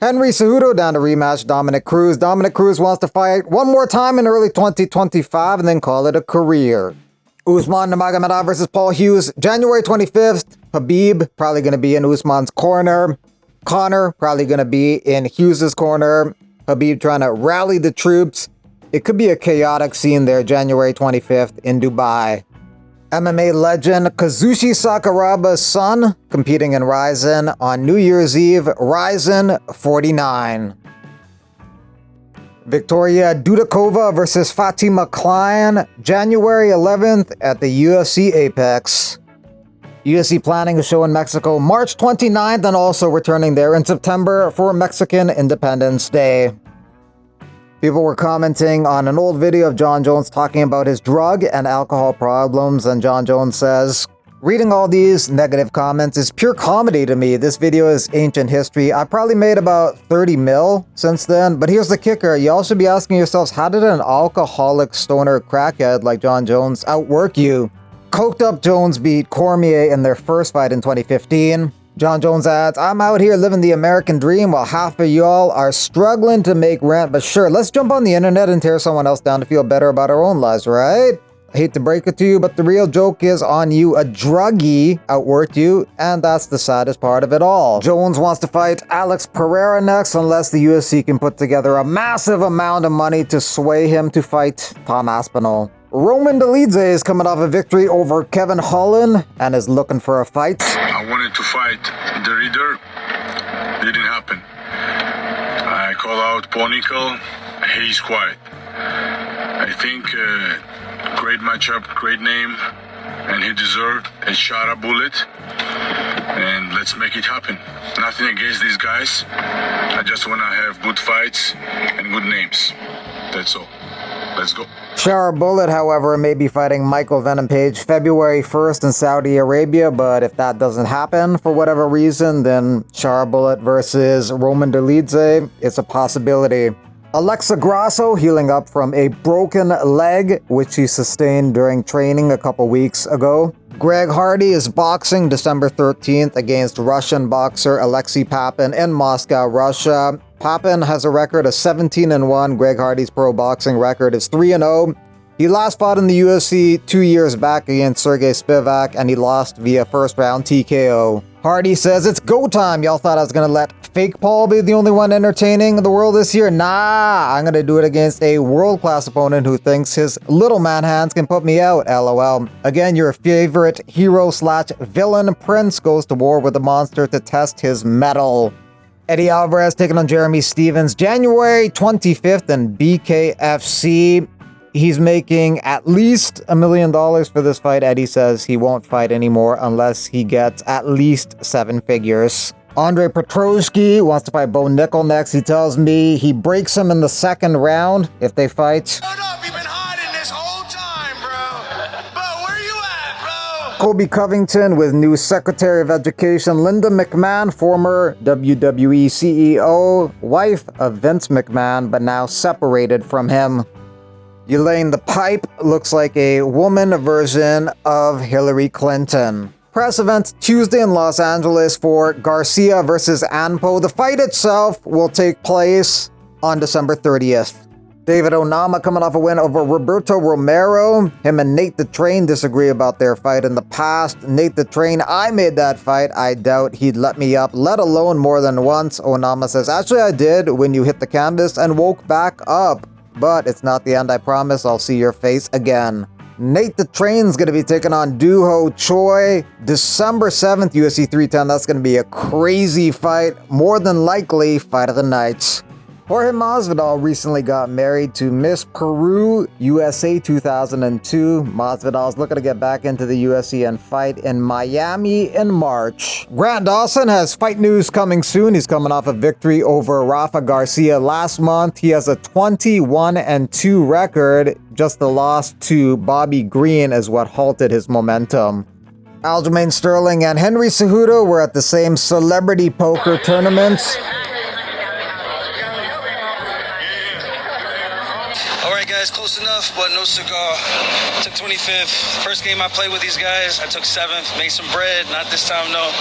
Henry Cejudo down to rematch Dominic Cruz. Dominic Cruz wants to fight one more time in early 2025 and then call it a career. Usman Nurmagomedov versus Paul Hughes, January 25th. Khabib probably going to be in Usman's corner. Conor probably going to be in Hughes' corner. Khabib trying to rally the troops. It could be a chaotic scene there January 25th in Dubai. MMA legend Kazushi Sakuraba's son competing in Rizin on New Year's Eve, Rizin 49. Victoria Dudakova versus Fatima Klein, January 11th at the UFC Apex. UFC planning a show in Mexico March 29th and also returning there in September for Mexican Independence Day. People were commenting on an old video of Jon Jones talking about his drug and alcohol problems, and Jon Jones says, "Reading all these negative comments is pure comedy to me. This video is ancient history. I probably made about 30 mil since then, but here's the kicker. Y'all should be asking yourselves, how did an alcoholic stoner crackhead like Jon Jones outwork you?" Coked up Jones beat Cormier in their first fight in 2015. Jon Jones adds, "I'm out here living the American dream while half of y'all are struggling to make rent, but sure, let's jump on the internet and tear someone else down to feel better about our own lives, right? I hate to break it to you, but the real joke is on you. A druggie outworked you, and that's the saddest part of it all." Jones wants to fight Alex Pereira next unless the UFC can put together a massive amount of money to sway him to fight Tom Aspinall. Roman Dolidze is coming off a victory over Kevin Holland and is looking for a fight. I wanted to fight the Reader. Didn't happen. I call out Ponical. He's quiet. I think great matchup, great name, and he deserved a shot, a bullet. And let's make it happen. Nothing against these guys. I just want to have good fights and good names. That's all. Let's go. Shara Bullet, however, may be fighting Michael Venom Page February 1st in Saudi Arabia, but if that doesn't happen for whatever reason, then Shara Bullet versus Roman Dolidze, it's a possibility. Alexa Grasso healing up from a broken leg, which she sustained during training a couple weeks ago. Greg Hardy is boxing December 13th against Russian boxer Alexei Papin in Moscow, Russia. Papin has a record of 17-1. Greg Hardy's pro boxing record is 3-0. He last fought in the UFC 2 years back against Sergey Spivak, and he lost via first round TKO. Hardy says, "It's go time. Y'all thought I was gonna let fake Paul be the only one entertaining the world this year? Nah, I'm gonna do it against a world-class opponent who thinks his little man hands can put me out, LOL. Again, your favorite hero/villain Prince goes to war with the monster to test his mettle." Eddie Alvarez taking on Jeremy Stevens January 25th in BKFC. He's making at least $1 million for this fight. Eddie says he won't fight anymore unless he gets at least 7 figures. Andre Petroski wants to fight Bo Nickel next. He tells me he breaks him in the second round if they fight. Shut up, you've been hiding this whole time, bro. Bo, where you at, bro? Colby Covington with new Secretary of Education Linda McMahon, former WWE CEO, wife of Vince McMahon, but now separated from him. Elaine the Pipe looks like a woman version of Hillary Clinton. Press event Tuesday in Los Angeles for Garcia versus Anpo. The fight itself will take place on December 30th. David Onama coming off a win over Roberto Romero. Him and Nate the Train disagree about their fight in the past. Nate the Train, I made that fight. I doubt he'd let me up, let alone more than once. Onama says, "Actually, I did when you hit the canvas and woke back up. But it's not the end, I promise. I'll see your face again." Nate the Train's going to be taking on Doo-Ho Choi December 7th, UFC 310. That's going to be a crazy fight. More than likely, fight of the night. Jorge Masvidal recently got married to Miss Peru USA 2002. Masvidal's looking to get back into the UFC and fight in Miami in March. Grant Dawson has fight news coming soon. He's coming off a victory over Rafa Garcia last month. He has a 21-2 record. Just the loss to Bobby Green is what halted his momentum. Aljamain Sterling and Henry Cejudo were at the same celebrity poker tournament. guys close enough, but no cigar. Took 25th. First game I played with these guys, I took 7th. Made some bread. Not this time, no.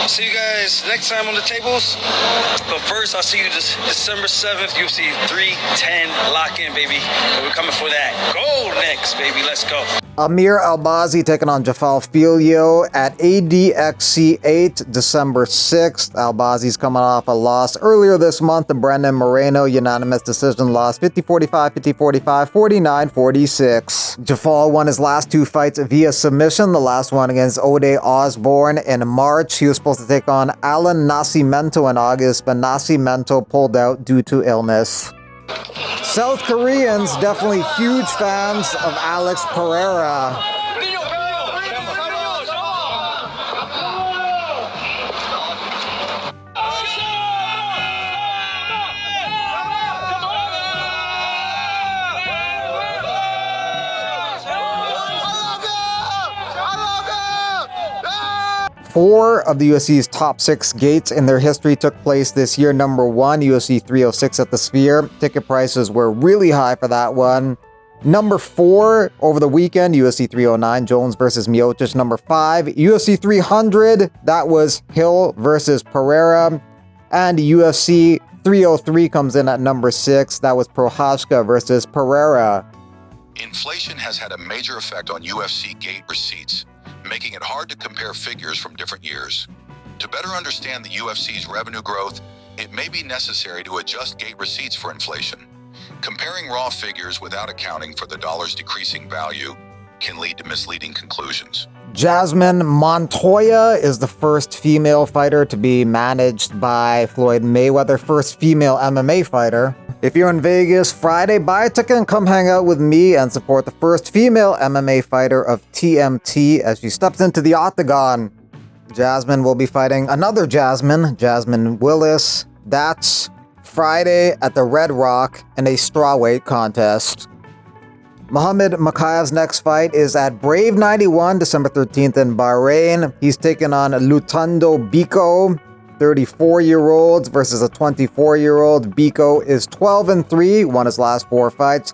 See you guys next time on the tables. But first, I'll see you December 7th, UFC 310. Lock in, baby. And we're coming for that gold next, baby. Let's go. Amir Albazi taking on Jafal Filio at ADXC 8, December 6th. Albazi's coming off a loss earlier this month to Brendan Moreno. Unanimous decision loss 50-45, 50-45, 49-46. Jafal won his last 2 fights via submission. The last one against Ode Osborne in March. He was supposed to take on Alan Nascimento in August, but Nascimento pulled out due to illness. South Koreans definitely huge fans of Alex Pereira. 4 of the UFC's top 6 gates in their history took place this year. Number 1, UFC 306 at the Sphere. Ticket prices were really high for that one. Number 4, over the weekend, UFC 309, Jones versus Miocic. Number 5, UFC 300, that was Hill versus Pereira. And UFC 303 comes in at number 6, that was Prochazka versus Pereira. Inflation has had a major effect on UFC gate receipts, making it hard to compare figures from different years. To better understand the UFC's revenue growth, it may be necessary to adjust gate receipts for inflation. Comparing raw figures without accounting for the dollar's decreasing value can lead to misleading conclusions. Jasmine Montoya is the first female fighter to be managed by Floyd Mayweather, first female MMA fighter. If you're in Vegas Friday, buy a ticket and come hang out with me and support the first female MMA fighter of TMT as she steps into the octagon. Jasmine will be fighting another Jasmine, Jasmine Willis. That's Friday at the Red Rock in a strawweight contest. Muhammad Mokaev's next fight is at Brave 91, December 13th in Bahrain. He's taking on Lutando Biko, 34-year-olds versus a 24-year-old. Biko is 12-3, won his last 4 fights.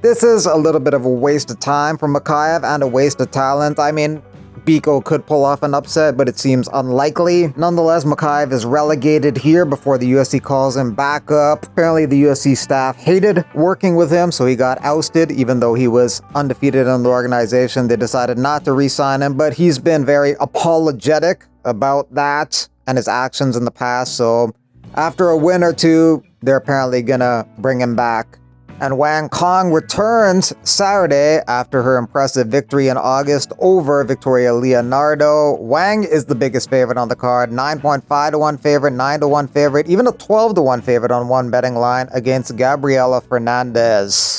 This is a little bit of a waste of time for Mokaev and a waste of talent. I mean, Biko could pull off an upset, but it seems unlikely. Nonetheless, Mokaev is relegated here before the UFC calls him back up. Apparently, the UFC staff hated working with him, so he got ousted, even though he was undefeated in the organization. They decided not to re-sign him, but he's been very apologetic about that and his actions in the past, so after a win or 2, they're apparently gonna bring him back. And Wang Kong returns Saturday after her impressive victory in August over Victoria Leonardo. Wang is the biggest favorite on the card, 9.5 to 1 favorite, 9 to 1 favorite, even a 12 to 1 favorite on one betting line against Gabriela Fernandez.